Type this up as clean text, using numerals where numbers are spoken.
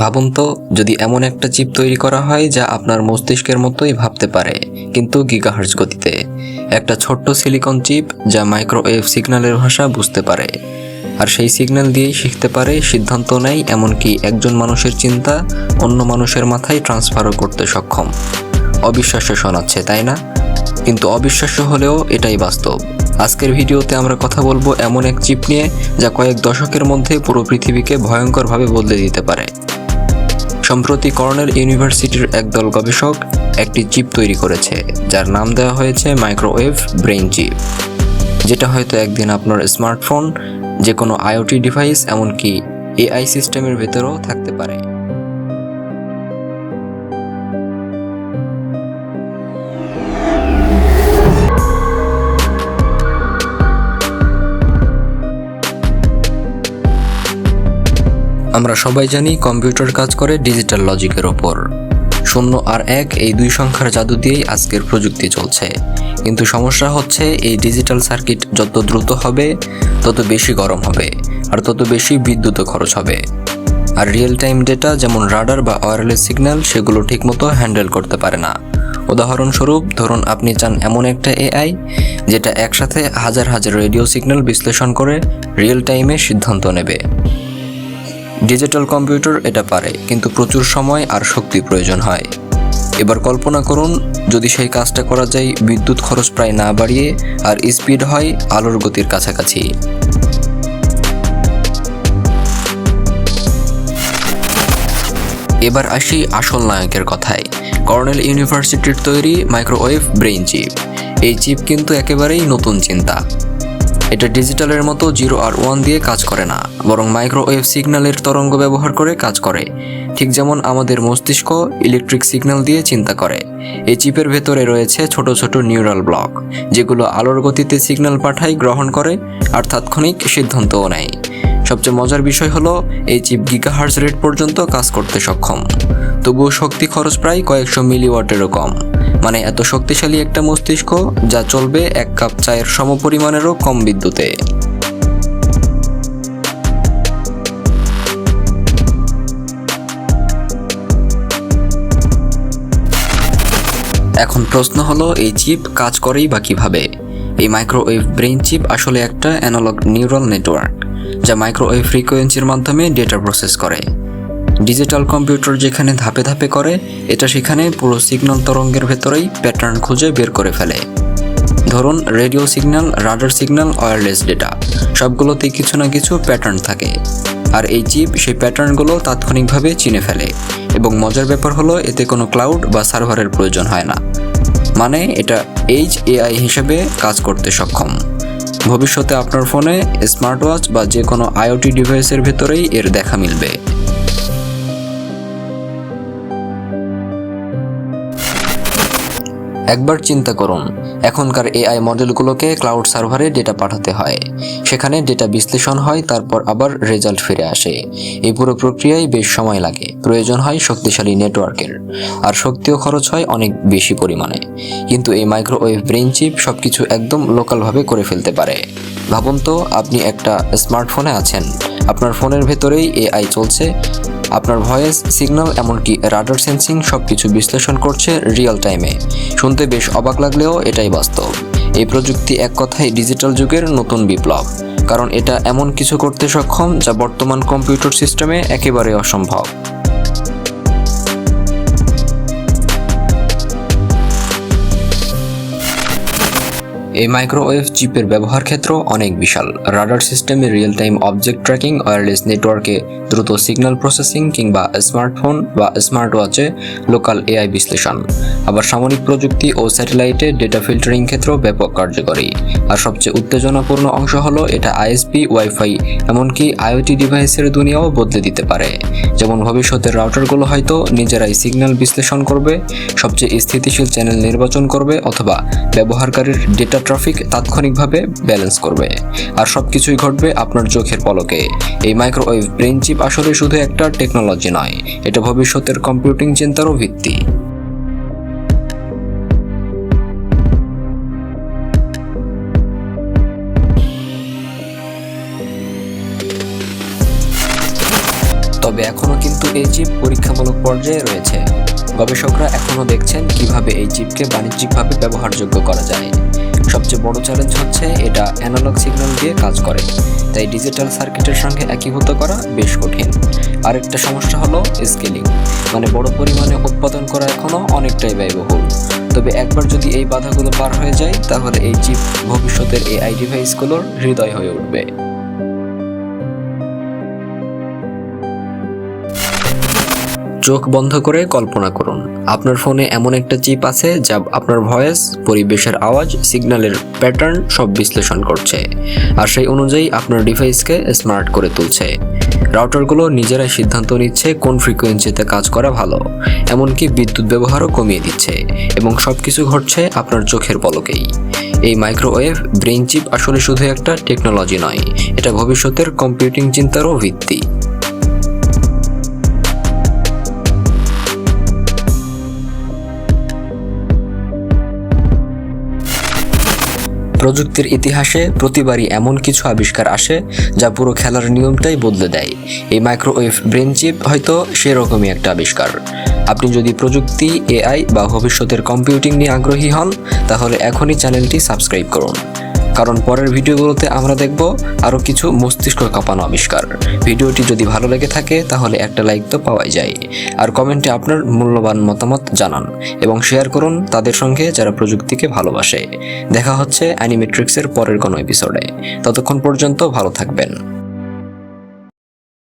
ভাবুন তো, যদি এমন একটা চিপ তৈরি করা হয় যা আপনার মস্তিষ্কের মতোই ভাবতে পারে, কিন্তু গিগাহার্টজ গতিতে। একটা ছোট্ট সিলিকন চিপ যা মাইক্রোওয়েভ সিগন্যালের ভাষা বুঝতে পারে, আর সেই সিগন্যাল দিয়েই শিখতে পারে, সিদ্ধান্ত নেয়, এমনকি একজন মানুষের চিন্তা অন্য মানুষের মাথায় ট্রান্সফারও করতে সক্ষম। অবিশ্বাস্য শোনাচ্ছে, তাই না? কিন্তু অবিশ্বাস্য হলেও এটাই বাস্তব। আজকের ভিডিওতে আমরা কথা বলবো এমন এক চিপ নিয়ে যা কয়েক দশকের মধ্যে পুরো পৃথিবীকে ভয়ঙ্করভাবে বদলে দিতে পারে। সম্প্রতি কর্নেল ইউনিভার্সিটির একদল গবেষক একটি চিপ তৈরি করেছে যার নাম দেওয়া হয়েছে মাইক্রোওয়েভ ব্রেইন চিপ, যেটা হয়তো একদিন আপনার স্মার্টফোন, যে কোনো আইওটি ডিভাইস, এমনকি এআই সিস্টেমের ভেতরেও থাকতে পারে। আমরা সবাই জানি কম্পিউটার কাজ করে ডিজিটাল লজিকের ওপর। 0 আর 1 এই দুই সংখ্যার জাদু দিয়েই আজকের প্রযুক্তি চলছে। কিন্তু সমস্যা হচ্ছে, এই ডিজিটাল সার্কিট যত দ্রুত হবে তত বেশি গরম হবে, আর তত বেশি বিদ্যুৎ খরচ হবে। আর রিয়েল টাইম ডেটা যেমন রাডার বা ওয়্যারলেস সিগন্যাল, সেগুলো ঠিকমতো হ্যান্ডেল করতে পারে না। উদাহরণস্বরূপ, ধরুন আপনি চান এমন একটা এআই যেটা একসাথে হাজার হাজার রেডিও সিগন্যাল বিশ্লেষণ করে রিয়েল টাইমে সিদ্ধান্ত নেবে। ডিজিটাল কম্পিউটার এটা পারে, কিন্তু প্রচুর সময় আর শক্তি প্রয়োজন হয়। এবার কল্পনা করুন, যদি সেই কাজটা করা যায় বিদ্যুৎ খরচ প্রায় না বাড়িয়ে, আর স্পিড হয় আলোর গতির কাছাকাছি। এবার আসি আসল নায়কের কথায়, কর্নেল ইউনিভার্সিটির তৈরি মাইক্রোওয়েভ ব্রেইন চিপ। এই চিপ কিন্তু একেবারেই নতুন চিন্তা। এটা ডিজিটালের মতো 0 আর 1 দিয়ে কাজ করে না, বরং মাইক্রোওয়েভ সিগন্যালের তরঙ্গ ব্যবহার করে কাজ করে। ঠিক যেমন আমাদের মস্তিষ্ক ইলেকট্রিক সিগন্যাল দিয়ে চিন্তা করে। এই চিপের ভেতরে রয়েছে ছোট ছোট নিউরাল ব্লক, যেগুলো আলোর গতিতে সিগন্যাল পাঠায়, গ্রহণ করে, আর তাৎক্ষণিক সিদ্ধান্তও নেয়। সবচেয়ে মজার বিষয় হলো, এই চিপ গিগাহার্টজ রেট পর্যন্ত কাজ করতে সক্ষম। তবুও শক্তি খরচ প্রায় কয়েকশো মিলিওয়াটেরও কম। মানে এত শক্তিশালী একটা মস্তিষ্ক যা চলবে 1 কাপ চায়ের সমপরিমাণেরও কম বিদ্যুতে। এখন প্রশ্ন হলো, এই চিপ কাজ করেই বা কিভাবে? এই মাইক্রোওয়েভ ব্রেইন চিপ আসলে একটা অ্যানালগ নিউরাল নেটওয়ার্ক, যা মাইক্রোওয়েভ ফ্রিকোয়েন্সির মাধ্যমে ডেটা প্রসেস করে। ডিজিটাল কম্পিউটার যেখানে ধাপে ধাপে করে, এটা সেখানে পুরো সিগন্যাল তরঙ্গের ভেতরেই প্যাটার্ন খুঁজে বের করে ফেলে। ধরুন, radio signal, radar signal, wireless data, সবগুলোতেই কিছু না কিছু প্যাটার্ন থাকে। আর এই চিপ সেই প্যাটার্নগুলো তাৎক্ষণিকভাবে চিনে ফেলে। এবং মজার ব্যাপার হলো, এতে কোনো ক্লাউড বা সার্ভারের প্রয়োজন হয় না। মানে এটা এআই হিসেবে কাজ করতে সক্ষম। ভবিষ্যতে আপনার ফোনে, স্মার্ট ওয়াচ বা যে কোনো আইওটি ডিভাইসের ভেতরেই এর দেখা মিলবে। একবার চিন্তা করুন, এখনকার এআই মডেলগুলোকে ক্লাউড সার্ভারে ডেটা পাঠাতে হয়, সেখানে ডেটা বিশ্লেষণ হয়, তারপর আবার রেজাল্ট ফিরে আসে। এই পুরো প্রক্রিয়ায় বেশ সময় লাগে, প্রয়োজন হয় শক্তিশালী নেটওয়ার্কের, আর শক্তিও খরচ হয় অনেক বেশি পরিমাণে। কিন্তু এই মাইক্রোওয়েভ ব্রেইন চিপ সবকিছু একদম লোকালভাবে করে ফেলতে পারে। ভাবুন তো, আপনি একটা স্মার্টফোনে আছেন, আপনার ফোনের ভেতরেই এআই চলছে, আপনার ভয়েস, সিগন্যাল, এমনকি রাডার সেন্সিং সবকিছু বিশ্লেষণ করছে রিয়েল টাইমে। শুনতে বেশ অবাক লাগলেও এটাই বাস্তব। এই প্রযুক্তি এক কথায় ডিজিটাল যুগের নতুন বিপ্লব, কারণ এটা এমন কিছু করতে সক্ষম যা বর্তমান কম্পিউটার সিস্টেমে একেবারে অসম্ভব। এই মাইক্রোওয়েভ চিপের ব্যবহার ক্ষেত্র অনেক বিশাল। রাডার সিস্টেমে real time object tracking, wireless নেটওয়ার্কে দ্রুত সিগন্যাল প্রসেসিং, কিংবা স্মার্টফোন বা স্মার্ট ওয়াচে লোকাল এআই বিশ্লেষণ। আবার সামরিক প্রযুক্তি ও স্যাটেলাইটে ডেটা ফিল্টারিং ক্ষেত্র ব্যাপক কার্যকরী। আর সবচেয়ে উত্তেজনাপূর্ণ অংশ হলো, এটা আইএসপি, ওয়াইফাই, এমনকি আইওটি ডিভাইসের দুনিয়াও বদলে দিতে পারে। যেমন ভবিষ্যতের রাউটারগুলো হয়তো নিজেরাই সিগন্যাল বিশ্লেষণ করবে, সবচেয়ে স্থিতিশীল চ্যানেল নির্বাচন করবে, অথবা ব্যবহারকারীর ডেটা ট্রাফিক তাৎক্ষণিকভাবে ব্যালেন্স করবে। আর সবকিছুই ঘটবে আপনার চোখের পলকে। এই মাইক্রোওয়েভ ব্রেইন চিপ আসলে শুধু একটা টেকনোলজি নয়, এটা ভবিষ্যতের কম্পিউটিং চিন্তারও ভিত্তি। তবে এখনও কিন্তু কিন্তু এই চিপ পরীক্ষামূলক পর্যায়ে রয়েছে। গবেষকরা এখনও দেখছেন কিভাবে এই চিপকে বাণিজ্যিকভাবে ব্যবহারযোগ্য করা যায়। সবচেয়ে বড় চ্যালেঞ্জ হচ্ছে এটা অ্যানালগ সিগন্যাল দিয়ে কাজ করে, তাই ডিজিটাল সার্কিটের সঙ্গে একীভূত করা বেশ কঠিন। আরেকটা সমস্যা হলো স্কেলিং, মানে বড় পরিমাণে উৎপাদন করা এখনও অনেকটাই ব্যয়বহুল। তবে একবার যদি এই বাধাগুলো পার হয়ে যায়, তাহলে এই চিপ ভবিষ্যতের এআই ডিভাইসগুলোর হৃদয় হয়ে উঠবে। চোখ বন্ধ করে কল্পনা করুন, আপনার ফোনে এমন একটা চিপ আছে যা আপনার ভয়েস, পরিবেশের আওয়াজ, সিগন্যালের প্যাটার্ন সব বিশ্লেষণ করছে, আর সেই অনুযায়ী আপনার ডিভাইসকে স্মার্ট করে তুলছে। রাউটারগুলো নিজেরাই সিদ্ধান্ত নিচ্ছে কোন ফ্রিকোয়েন্সিতে কাজ করা ভালো, এমনকি বিদ্যুৎ ব্যবহারও কমিয়ে দিচ্ছে, এবং সবকিছু ঘটছে আপনার চোখের পলকেই। এই মাইক্রোওয়েভ ব্রেইন চিপ আসলে শুধু একটা টেকনোলজি নয়, এটা ভবিষ্যতের কম্পিউটিং চিন্তারও ভিত্তি। প্রযুক্তির ইতিহাসে প্রতিবারই এমন কিছু আবিষ্কার আসে যা পুরো খেলার নিয়মটাই বদলে দেয়। এই মাইক্রোওয়েভ ব্রেন চিপ হয়তো সেরকমই একটা আবিষ্কার। আপনি যদি প্রযুক্তি, এআই বা ভবিষ্যতের কম্পিউটিং নিয়ে আগ্রহী হন, তাহলে এখনই চ্যানেলটি সাবস্ক্রাইব করুন, কারণ পরের ভিডিওগুলোতে আমরা দেখব আরও কিছু মস্তিষ্ক কাঁপানো আবিষ্কার। ভিডিওটি যদি ভালো লেগে থাকে তাহলে একটা লাইক তো পাওয়াই যায়, আর কমেন্টে আপনার মূল্যবান মতামত জানান এবং শেয়ার করুন তাদের সঙ্গে যারা প্রযুক্তিকে ভালোবাসে। দেখা হচ্ছে অ্যানিমেট্রিক্সের পরের কোনো এপিসোডে। ততক্ষণ পর্যন্ত ভালো থাকবেন।